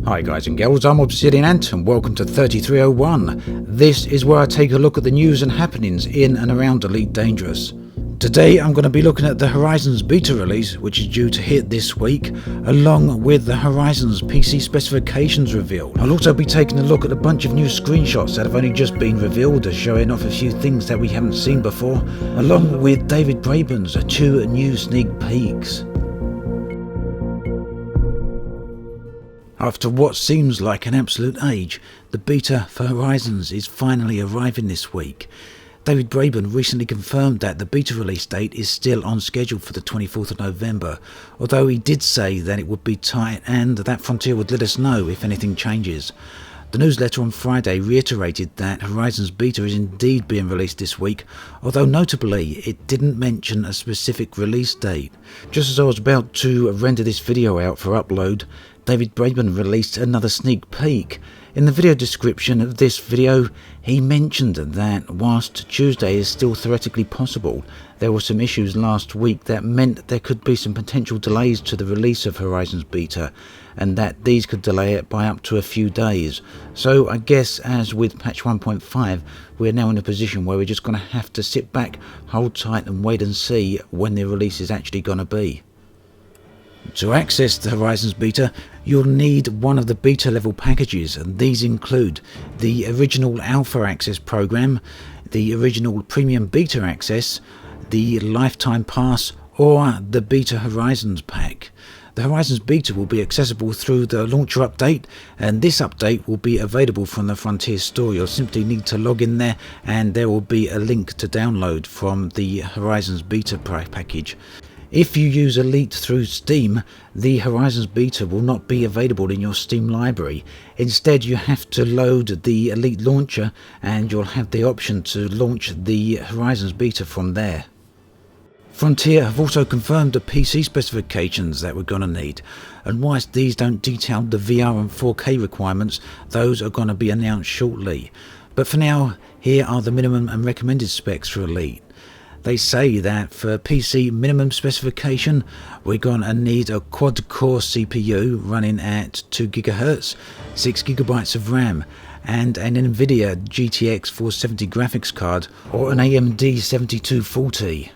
Hi guys and girls, I'm Obsidian Ant and welcome to 3301. This is where I take a look at the news and happenings in and around Elite Dangerous. Today I'm going to be looking at the Horizons beta release, which is due to hit this week, along with the Horizons PC specifications reveal. I'll also be taking a look at a bunch of new screenshots that have only just been revealed, showing off a few things that we haven't seen before, along with David Braben's 2 new sneak peeks. After what seems like an absolute age, the beta for Horizons is finally arriving this week. David Braben recently confirmed that the beta release date is still on schedule for the 24th of November, although he did say that it would be tight and that Frontier would let us know if anything changes. The newsletter on Friday reiterated that Horizons beta is indeed being released this week, although notably it didn't mention a specific release date. Just as I was about to render this video out for upload, David Braben released another sneak peek. In the video description of this video, he mentioned that whilst Tuesday is still theoretically possible, there were some issues last week that meant there could be some potential delays to the release of Horizons beta, and that these could delay it by up to a few days. So I guess, as with patch 1.5, we're now in a position where we're just going to have to sit back, hold tight and wait and see when the release is actually going to be. To access the Horizons beta, you'll need one of the beta level packages, and these include the original Alpha Access program, the original Premium Beta Access, the Lifetime Pass, or the Beta Horizons pack. The Horizons beta will be accessible through the launcher update, and this update will be available from the Frontier store. You'll simply need to log in there and there will be a link to download from the Horizons beta package. If you use Elite through Steam, the Horizons beta will not be available in your Steam library. Instead, you have to load the Elite launcher and you'll have the option to launch the Horizons beta from there. Frontier have also confirmed the PC specifications that we're going to need, and whilst these don't detail the VR and 4K requirements, those are going to be announced shortly. But for now, here are the minimum and recommended specs for Elite. They say that for PC minimum specification, we're going to need a quad-core CPU running at 2 GHz, 6 GB of RAM, and an NVIDIA GTX 470 graphics card or an AMD 7240.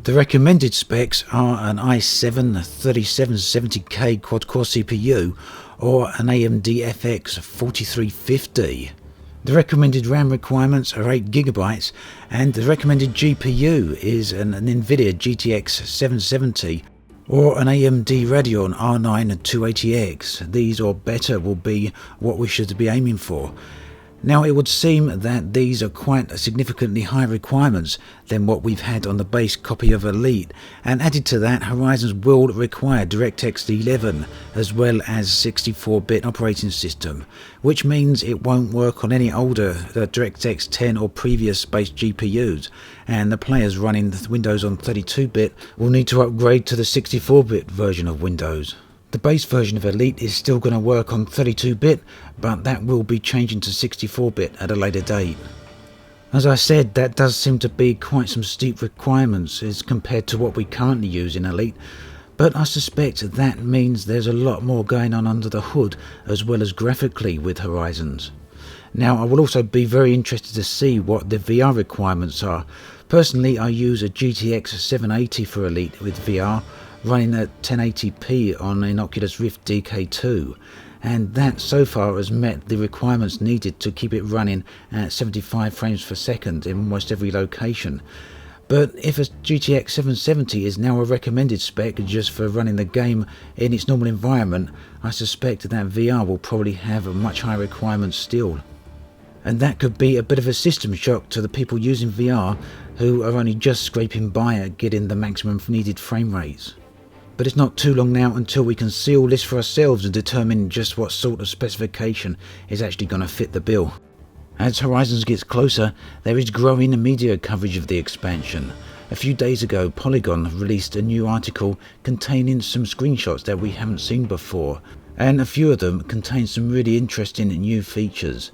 The recommended specs are an i7 3770K quad-core CPU or an AMD FX 4350. The recommended RAM requirements are 8 GB, and the recommended GPU is an NVIDIA GTX 770 or an AMD Radeon R9 280X. These or better will be what we should be aiming for. Now, it would seem that these are quite significantly higher requirements than what we've had on the base copy of Elite, and added to that, Horizons will require DirectX 11 as well as 64-bit operating system, which means it won't work on any older DirectX 10 or previous based GPUs, and the players running Windows on 32-bit will need to upgrade to the 64-bit version of Windows. The base version of Elite is still going to work on 32-bit, but that will be changing to 64-bit at a later date. As I said, that does seem to be quite some steep requirements as compared to what we currently use in Elite, but I suspect that means there's a lot more going on under the hood as well as graphically with Horizons. Now, I will also be very interested to see what the VR requirements are. Personally, I use a GTX 780 for Elite with VR, running at 1080p on an Oculus Rift DK2, and that so far has met the requirements needed to keep it running at 75 frames per second in almost every location. But if a GTX 770 is now a recommended spec just for running the game in its normal environment, I suspect that VR will probably have a much higher requirements still. And that could be a bit of a system shock to the people using VR who are only just scraping by at getting the maximum needed frame rates. But it's not too long now until we can see all this for ourselves and determine just what sort of specification is actually going to fit the bill. As Horizons gets closer, there is growing media coverage of the expansion. A few days ago, Polygon released a new article containing some screenshots that we haven't seen before, and a few of them contain some really interesting new features.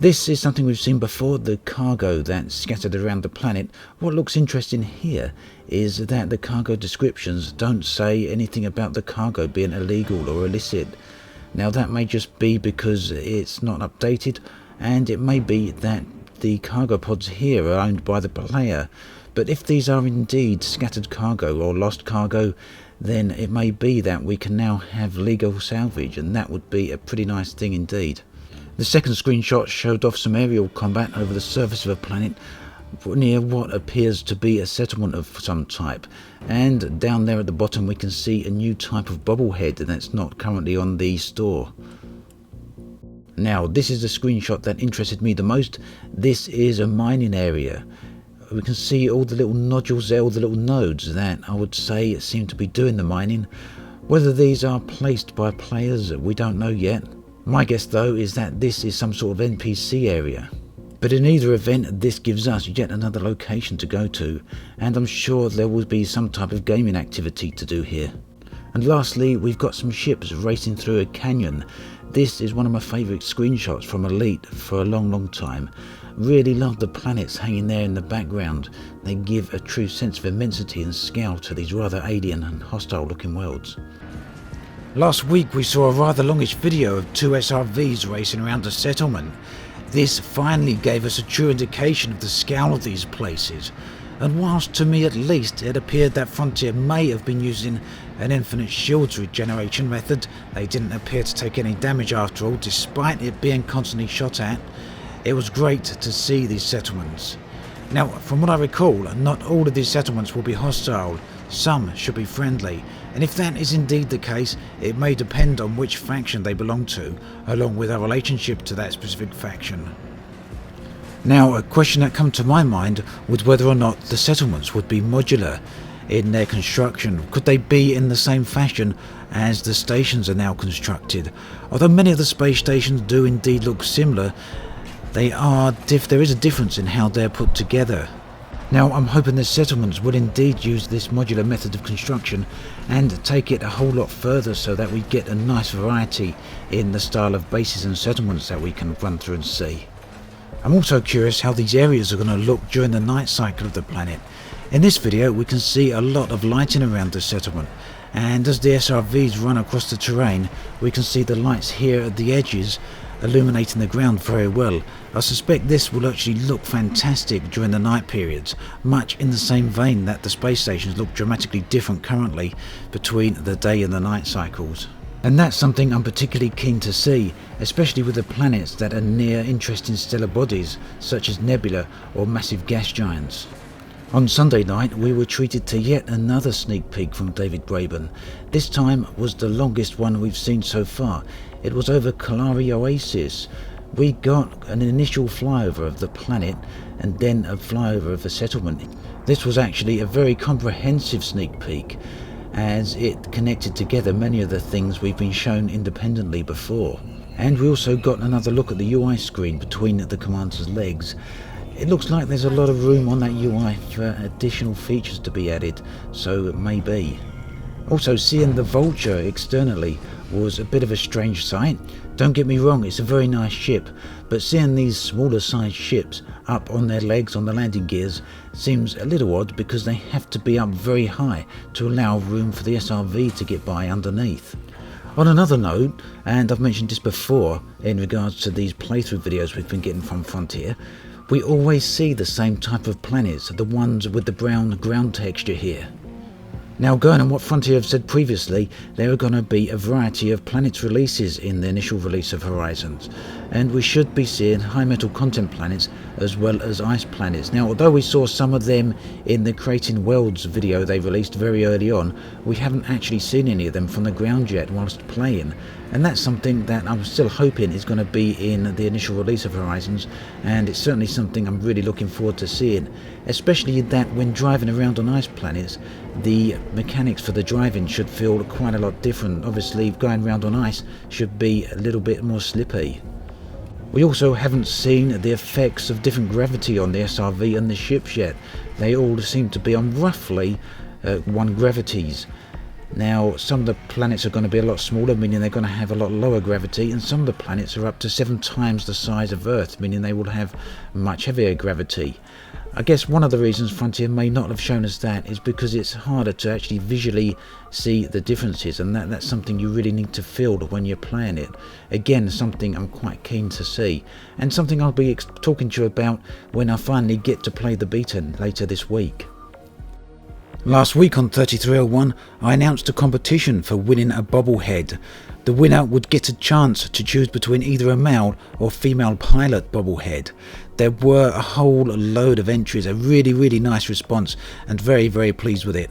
This is something we've seen before, the cargo that's scattered around the planet. What looks interesting here is that the cargo descriptions don't say anything about the cargo being illegal or illicit. Now that may just be because it's not updated, and it may be that the cargo pods here are owned by the player. But if these are indeed scattered cargo or lost cargo, then it may be that we can now have legal salvage, and that would be a pretty nice thing indeed. The second screenshot showed off some aerial combat over the surface of a planet near what appears to be a settlement of some type, and down there at the bottom we can see a new type of bobblehead that's not currently on the store. Now this is the screenshot that interested me the most. This is a mining area. We can see all the little nodules there, all the little nodes that I would say seem to be doing the mining. Whether these are placed by players, we don't know yet. My guess though is that this is some sort of NPC area. But in either event, this gives us yet another location to go to, and I'm sure there will be some type of gaming activity to do here. And lastly, we've got some ships racing through a canyon. This is one of my favourite screenshots from Elite for a long time. Really love the planets hanging there in the background. They give a true sense of immensity and scale to these rather alien and hostile looking worlds. Last week we saw a rather longish video of two SRVs racing around a settlement. This finally gave us a true indication of the scale of these places, and whilst to me at least it appeared that Frontier may have been using an infinite shields regeneration method, they didn't appear to take any damage after all, despite it being constantly shot at. It was great to see these settlements. Now, from what I recall, not all of these settlements will be hostile, some should be friendly, and if that is indeed the case, it may depend on which faction they belong to, along with our relationship to that specific faction. Now, a question that comes to my mind was whether or not the settlements would be modular in their construction. Could they be in the same fashion as the stations are now constructed? Although many of the space stations do indeed look similar, there is a difference in how they're put together. Now I'm hoping the settlements will indeed use this modular method of construction and take it a whole lot further so that we get a nice variety in the style of bases and settlements that we can run through and see. I'm also curious how these areas are going to look during the night cycle of the planet. In this video we can see a lot of lighting around the settlement, and as the SRVs run across the terrain we can see the lights here at the edges illuminating the ground very well. I suspect this will actually look fantastic during the night periods, much in the same vein that the space stations look dramatically different currently between the day and the night cycles. And that's something I'm particularly keen to see, especially with the planets that are near interesting stellar bodies such as nebula or massive gas giants. On Sunday night we were treated to yet another sneak peek from David Braben. This time was the longest one we've seen so far. It was over Kalari Oasis. We got an initial flyover of the planet and then a flyover of the settlement. This was actually a very comprehensive sneak peek, as it connected together many of the things we've been shown independently before. And we also got another look at the UI screen between the commander's legs. It looks like there's a lot of room on that UI for additional features to be added, so it may be. Also, seeing the Vulture externally was a bit of a strange sight. Don't get me wrong, it's a very nice ship, but seeing these smaller sized ships up on their legs on the landing gears seems a little odd, because they have to be up very high to allow room for the SRV to get by underneath. On another note, and I've mentioned this before in regards to these playthrough videos we've been getting from Frontier, we always see the same type of planets, the ones with the brown ground texture here. Now, going on what Frontier have said previously, there are going to be a variety of planets releases in the initial release of Horizons, and we should be seeing high metal content planets as well as ice planets. Now, although we saw some of them in the Creating Worlds video they released very early on, we haven't actually seen any of them from the ground yet whilst playing, and that's something that I'm still hoping is going to be in the initial release of Horizons, and it's certainly something I'm really looking forward to seeing, especially that when driving around on ice planets, the mechanics for the driving should feel quite a lot different. Obviously going around on ice should be a little bit more slippy. We also haven't seen the effects of different gravity on the SRV and the ships yet. They all seem to be on roughly 1 gravities. Now, some of the planets are going to be a lot smaller, meaning they're going to have a lot lower gravity, and some of the planets are up to 7 times the size of Earth, meaning they will have much heavier gravity. I guess one of the reasons Frontier may not have shown us that is because it's harder to actually visually see the differences, and that's something you really need to feel when you're playing it. Again, something I'm quite keen to see, and something I'll be talking to you about when I finally get to play the beta later this week. Last week on 3301, I announced a competition for winning a bobblehead. The winner would get a chance to choose between either a male or female pilot bobblehead. There were a whole load of entries, a really nice response, and very pleased with it.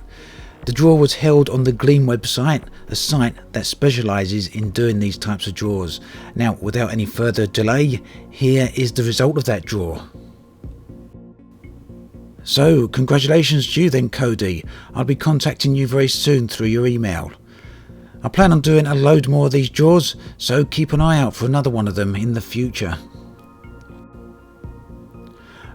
The draw was held on the Gleam website, a site that specialises in doing these types of draws. Now, without any further delay, here is the result of that draw. So, congratulations to you then, Cody. I'll be contacting you very soon through your email. I plan on doing a load more of these draws, so keep an eye out for another one of them in the future.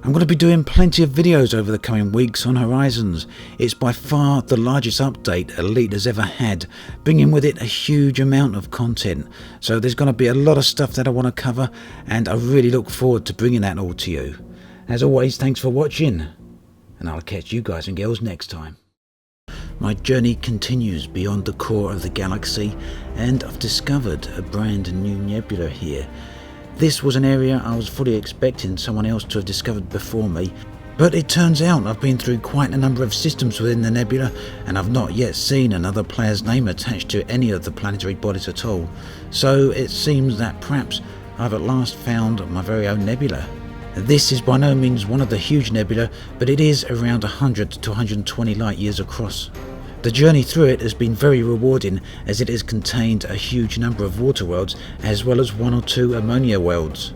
I'm going to be doing plenty of videos over the coming weeks on Horizons. It's by far the largest update Elite has ever had, bringing with it a huge amount of content. So there's going to be a lot of stuff that I want to cover, and I really look forward to bringing that all to you. As always, thanks for watching, and I'll catch you guys and girls next time. My journey continues beyond the core of the galaxy, and I've discovered a brand new nebula here. This was an area I was fully expecting someone else to have discovered before me, but it turns out I've been through quite a number of systems within the nebula, and I've not yet seen another player's name attached to any of the planetary bodies at all. So it seems that perhaps I've at last found my very own nebula. This is by no means one of the huge nebula, but it is around 100 to 120 light years across. The journey through it has been very rewarding, as it has contained a huge number of water worlds as well as one or two ammonia worlds.